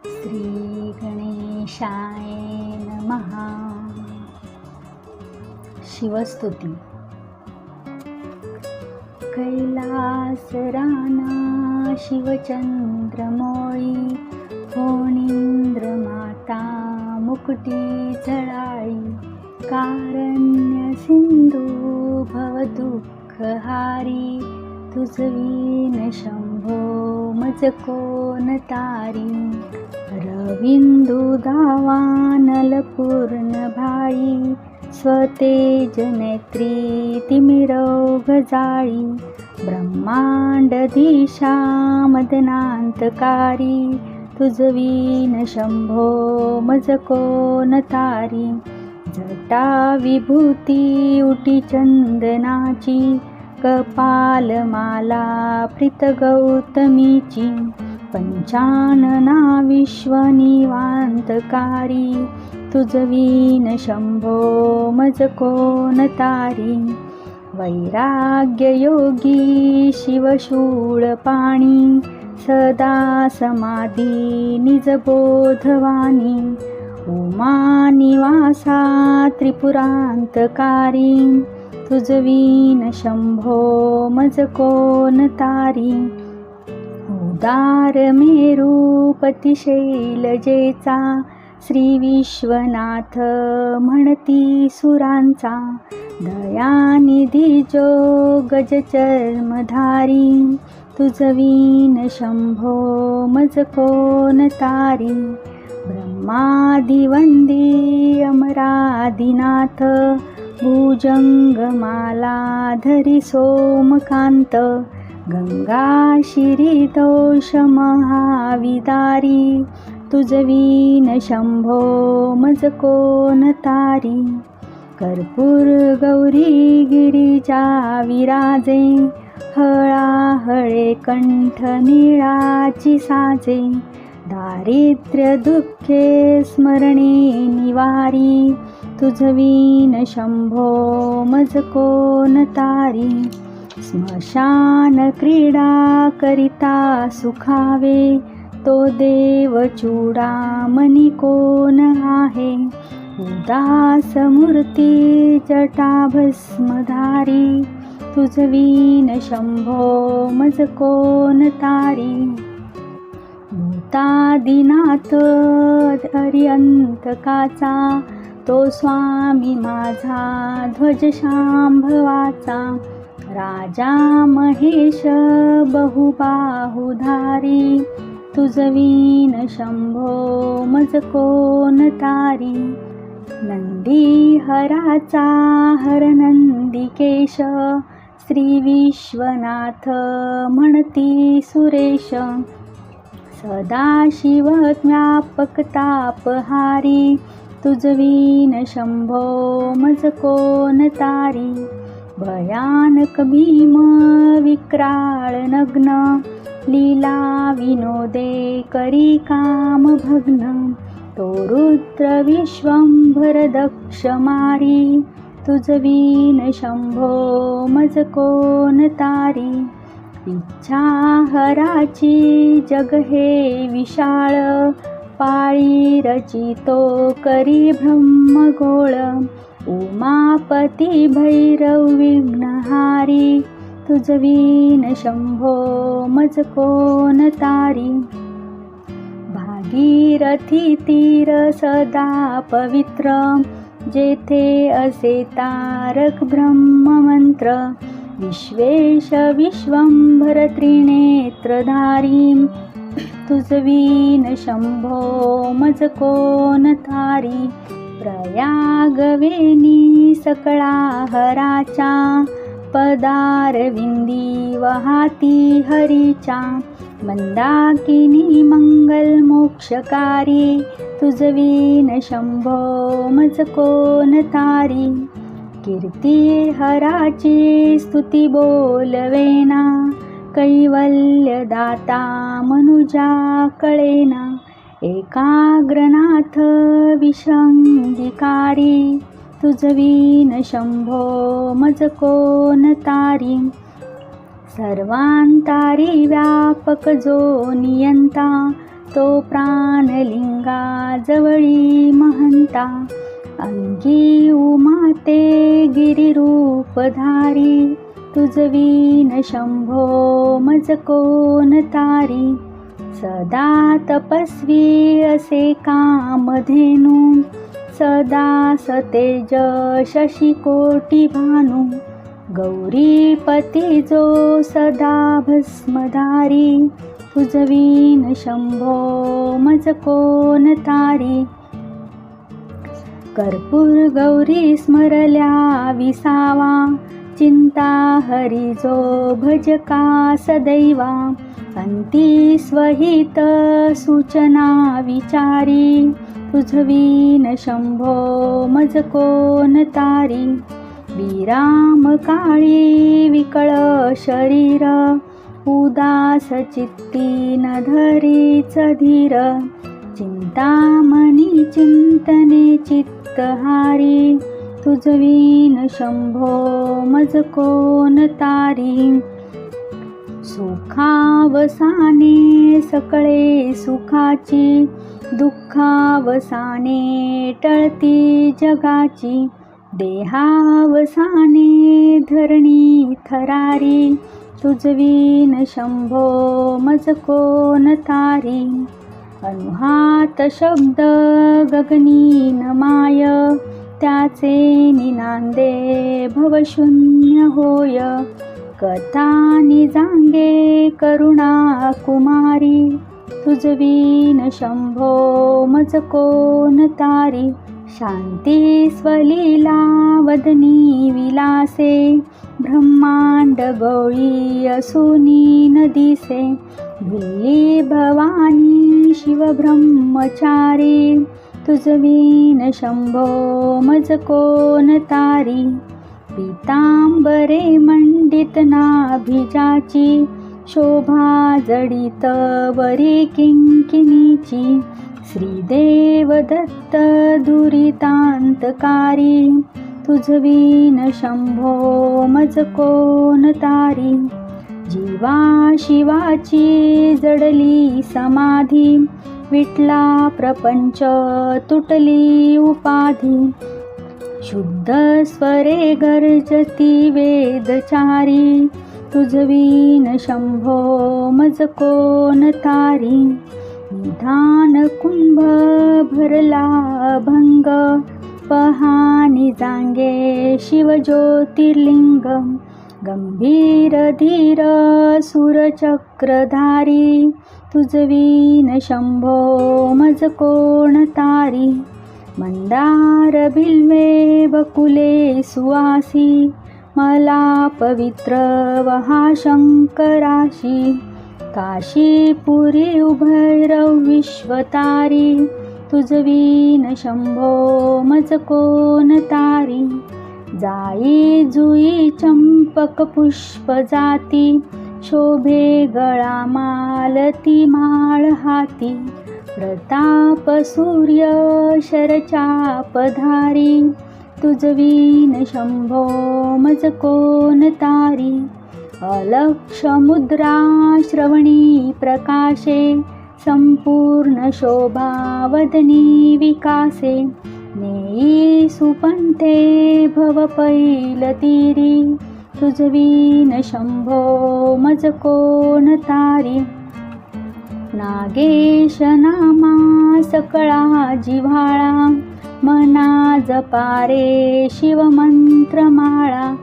श्री गणेशाय नमः. शिवस्तुती. कैलास राना शिवचंद्रमोळी, फोणींद्र माता मुकुटी झळाळी, कारण्य सिंधू भवदुःखहारी, तुझवीन शंभो मज कोण तारी. रविंदू दावानल पूर्ण भाळी, स्वतेज नेत्री तिमिरौघ जाळी, ब्रह्मांड दिशा मदनांतकारी, तुझवीन शंभो मज कोण तारी. जटा विभूती उटी चंदनाची, कपालमाला प्रीत गौतमीची, पंचानना विश्वनिवांतकारी, तुझवीन शंभो मज कोण तारी. वैराग्य योगी शिवशूळपाणी, सदा समाधी निजबोधवाणी, उमा निवासा त्रिपुरांतकारी, तुझवीन शंभो मज कोण तारी. उदार मेरूपती शैलजेचा, श्री विश्वनाथ म्हणती सुरांचा, दयानिधी जो गजचर्मधारी, तुझवीन शंभो मज कोण तारी. ब्रह्मादिवंदी अमरादिनाथ, भुजंगमाला धरी सोमकांत, गंगा शिरीदोष महाविदारी, तुझवीन शंभो मज कोण तारी. कर्पूर गौरी गिरिजा विराजे, हळाहळे कंठ निळाची साजे, दारिद्र्य दुःखे स्मरणे निवारी, तुझवीन शंभो मज कोण तारी. स्मशान क्रीडा करिता सुखावे, तो देव चूडामणी कोण आहे, उदास मूर्ती जटा भस्मधारी, तुझवीन शंभो मज कोण तारी. भूतादिनाथ अर्यंतकाचा, तो स्वामी माझा ध्वज शांभवाचा, राजा महेश बहुबाहुधारी, तुझवीन शंभो मज कोण तारी. नंदी हराचा हरनंदिकेश, श्री विश्वनाथ म्हणती सुरेश, सदाशिव ज्ञापक तापहारी, तुझवीन शंभो मज कोण तारी. भयानक भीम विक्राळ नग्न, लीला विनोदे करी काम भग्न, तो रुद्र विश्वंभर दक्ष मारी, तुझवीन शंभो मज कोण तारी. इच्छा हराची जग हे विशाळ, पाळी रचितो करी ब्रह्मगोळ, उमापती भैरव विघ्नहारी, तुझवीन शंभो मज कोण तारी. भागीरथी तीर सदा पवित्र, जेथे असे तारक ब्रह्ममंत्र, विश्वेश विश्वंभर त्रिनेत्रधारी, तुझवीन शंभो मज कोण तारी. प्रयागवेनी सकळा हराचा, पदारविंदी वहाती हरीचा, मंदाकिनी मंगल मोक्षकारी, तुझवीन शंभो मज कोण तारी. कीर्ती हराची स्तुती बोलवेना, कैवल्यदाता मनुजा कळेना, एकाग्रनाथ विशंगिकारी, तुझवीन शंभो मज कोण तारी. सर्वांतारी व्यापक जो नियंता, तो प्राणलिंगा जवळी महंता, अंगी उमाते गिरिरूपधारी, तुझवीन शंभो मज कोण तारी. सदा तपस्वी असे कामधेनू, सदा सतेज शशिकोटी भानू, गौरीपती जो सदा भस्मधारी, तुझवीन शंभो मज कोण तारी. कर्पूर गौरी स्मरल्या विसावा, चिंता हरी जो भजका सदैवा, अंती स्वहित सूचना विचारी, तुझवीन शंभो मज कोण तारी. विराम काळी विकळ शरीर, उदास चित्ती न धरीच धीर, चिंतामणी चिंतने चित्तहारी, तुझवीन शंभो मज कोण तारी. सुखावसाने सकळे सुखाची, दुःखावसाने टळती जगाची, देहावसाने धरणी थरारी, तुझवीन शंभो मज कोण तारी. अनुहात शब्द गगनी नमाय, त्याचे निनांदे भवशून्य होय, कथा निजांगे करुणा कुमारी, तुझवीन शंभो मज कोण तारी. शांती स्वलीला वदनी विलासे, ब्रह्मांड गौळी असुनी न दिसे, भिल्ली भवानी शिव ब्रह्मचारी, तुझवीन शंभो मज कोण तारी. पीतांबरे मंडित नाभिजाची, शोभा जडित वरी किंकिणीची, श्रीदेव दत्त दुरितांतकारी, तुझवीन शंभो मज कोण तारी. जीवा शिवाची जडली समाधी, विटला प्रपंच तुटली उपाधी, शुद्ध स्वरे गर्जती वेदचारी, तुझवीन शंभो मज कोण तारी. निधान कुंभ भरला भंग, पहानी जांगे शिव ज्योतिर्लिंग, गंभीर धीर सुरचक्रधारी, तुझवीन शंभो मज कोण तारी. मंदार बिल्वे बकुले सुवासी, मला पवित्र वहा शंकराशी, काशीपुरी भैरव विश्वतारी, तुझवीन शंभो मज कोण तारी. जाई जुई चंपक पुष्प जाती, शोभे गळा मालती माळ हाती, प्रताप सूर्य शरचापधारी, तुझवीन शंभो मज कोण तारी. अलक्ष मुद्रा श्रवणी प्रकाशे, संपूर्ण शोभा वदनी विकासे, नेई सुपंथे भव पैलतीरी, तुझवीन शंभो मज कोण तारी. नागेश नामा सकळा जिव्हाळा, मना जपारे शिवमंत्रमाळा,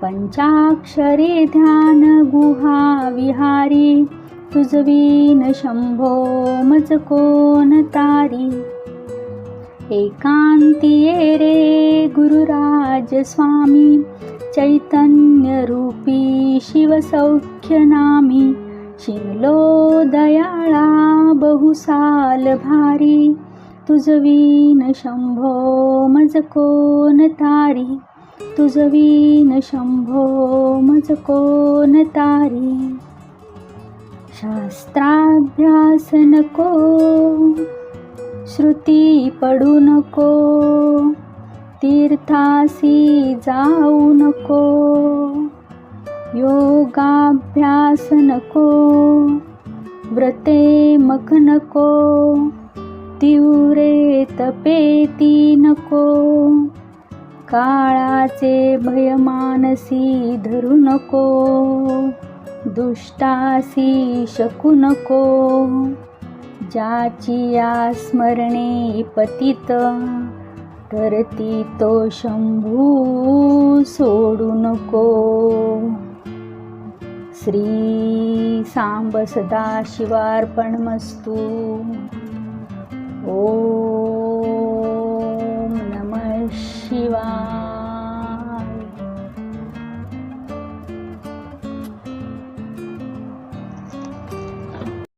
पंचाक्षरी ध्यान गुहा विहारी, तुझवीन शंभो मज कोण तारी. एकांती ये रे गुरुराज स्वामी, चैतन्य रूपी शिवसौख्य नामी, शिमलो दयाळा बहुसाल भारी, तुझवीन शंभो मज कोण तारी. तुझवीन शंभो मज कोण तारी. शास्त्राभ्यास नको, श्रुती पडू नको, तीर्थासी जाऊ नको, योगाभ्यास नको, व्रते मग नको, तीव्रे तपेती नको, काळाचे भय मानसी धरू नको, दुष्टासी शकू नको, ज्याची या स्मरणे पतित, तरती तो शंभू सोडू नको. श्री सांब सदाशिवार्पणमस्तु. ओ